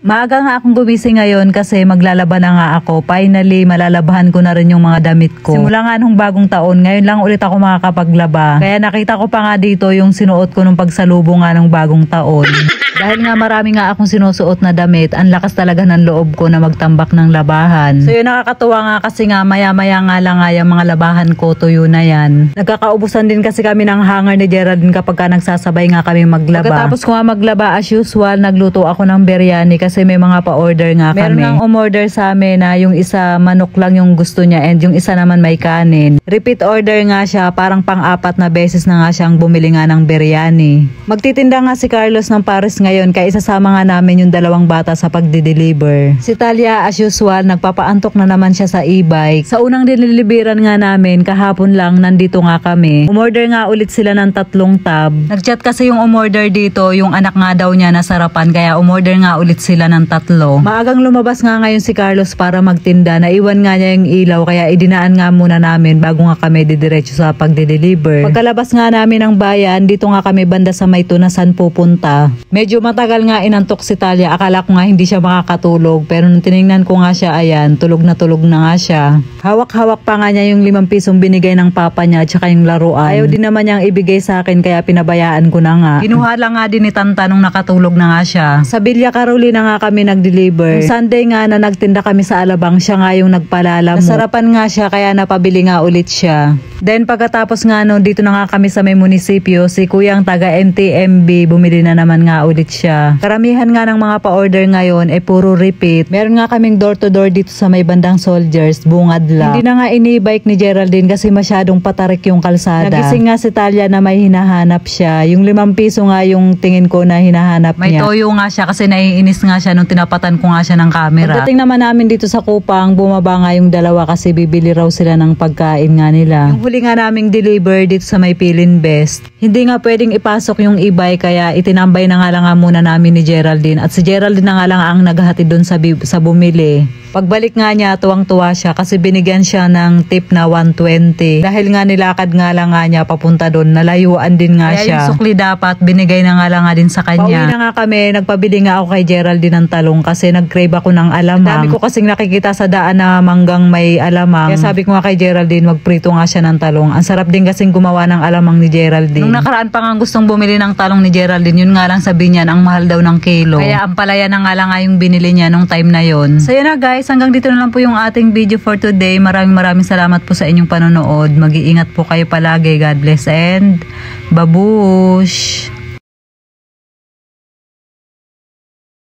Maaga nga akong gumising ngayon kasi maglalaba na nga ako. Finally, malalabahan ko na rin yung mga damit ko. Simula nga nung bagong taon, ngayon lang ulit ako makakapaglaba. Kaya nakita ko pa nga dito yung sinuot ko nung pagsalubong nga nung bagong taon. Dahil nga marami nga akong sinusuot na damit, ang lakas talaga ng loob ko na magtambak ng labahan. So yun, nakakatuwa nga kasi nga maya-maya nga lang nga yung mga labahan ko, tuyo na yan. Nagkakaubusan din kasi kami ng hanger ni Geraldine kapag ka nagsasabay nga kami maglaba. Pagkatapos ko nga maglaba, as usual, nagluto ako ng biryani kasi may mga pa-order nga kami. Meron nga umorder sa amin na yung isa manok lang yung gusto niya and yung isa naman may kanin. Repeat order nga siya, parang pang-apat na beses na nga siyang bumili nga ng biryani. Magtitinda nga si Carlos ng Paris ngayon kaya isasama nga namin yung dalawang bata sa pagdi-deliver. Si Talia as usual nagpapaantok na naman siya sa e-bike. Sa unang diniliberan nga namin kahapon lang nandito nga kami. Umorder nga ulit sila ng 3 tab. Nagchat kasi yung umorder dito, yung anak nga daw niya nasarapan kaya umorder nga ulit sila ng 3. Maagang lumabas nga ngayon si Carlos para magtinda. Naiwan nga niya yung ilaw kaya idinaan nga muna namin bago nga kami didiretso sa pagdi-deliver. Pagkalabas nga namin ng bayan, dito nga kami banda sa may tunasan pupunta. Medyo matagal nga inantok si Talia. Akala ko nga hindi siya makakatulog pero nung tinignan ko nga siya, ayan, tulog na nga siya. Hawak-hawak pa nga niya yung 5 pisong binigay ng papa niya at saka yung laruan. Ayaw din naman niyang ibigay sa akin kaya pinabayaan ko na nga. Kinuha lang nga din ni Tanta nung nakatulog na nga siya. Sa Villa Carolina nga kami nag-deliver. Sunday nga na nagtinda kami sa Alabang, siya nga yung nagpalala mo. Nasarapan nga siya kaya napabili nga ulit siya. Then pagkatapos nga no, dito na nga kami sa may munisipyo, si kuyang taga MTMB bumili na naman nga ulit siya. Karamihan nga ng mga pa-order ngayon puro repeat. Meron nga kaming door to door dito sa may bandang Soldiers, bungad lang. Hindi na nga ini-bike ni Geraldine kasi masyadong patarik yung kalsada. Nagising nga si Talia na may hinahanap siya. Yung 5 piso nga yung tingin ko na hinahanap niya. May toyo nga siya kasi naiinis nga siya nung tinapatan ko nga siya ng camera. Pagdating naman namin dito sa Kupang, bumaba nga yung dalawa kasi bibili raw sila ng pagkain nga nila. Yung huli nga naming deliver dito sa may Pilin Best. Hindi nga pwedeng ipasok yung e-bike kaya itinambay na nga lang nga muna namin ni Geraldine at si Geraldine na nga lang ang naghahatid doon sa bumili. Pagbalik nga niya, tuwang-tuwa siya kasi binigyan siya ng tip na 120. Dahil nga nilakad nga lang nga niya papunta doon, nalayuan din nga kaya siya. Kaya yung sukli dapat, binigay na nga lang nga din sa kanya. Pauwi na nga kami, nagpabili nga ako kay Geraldine ng talong kasi nag-crave ako ng alamang. Dami ko kasing nakikita sa daan na manggang may alamang. Kaya sabi ko nga kay Geraldine, magprito nga siya ng talong. Ang sarap din kasing gumawa ng alamang ni Geraldine. Nung nakaraan pa nga gustong bumili ng talong ni Geraldine, yun nga lang sabi niya, ang mahal daw ng kilo. Kaya ang palaya na nga lang nga yung binili niya nung time na yon. So yun na guys, hanggang dito na lang po yung ating video for today. Maraming salamat po sa inyong panonood. Mag-iingat po kayo palagi. God bless and babush!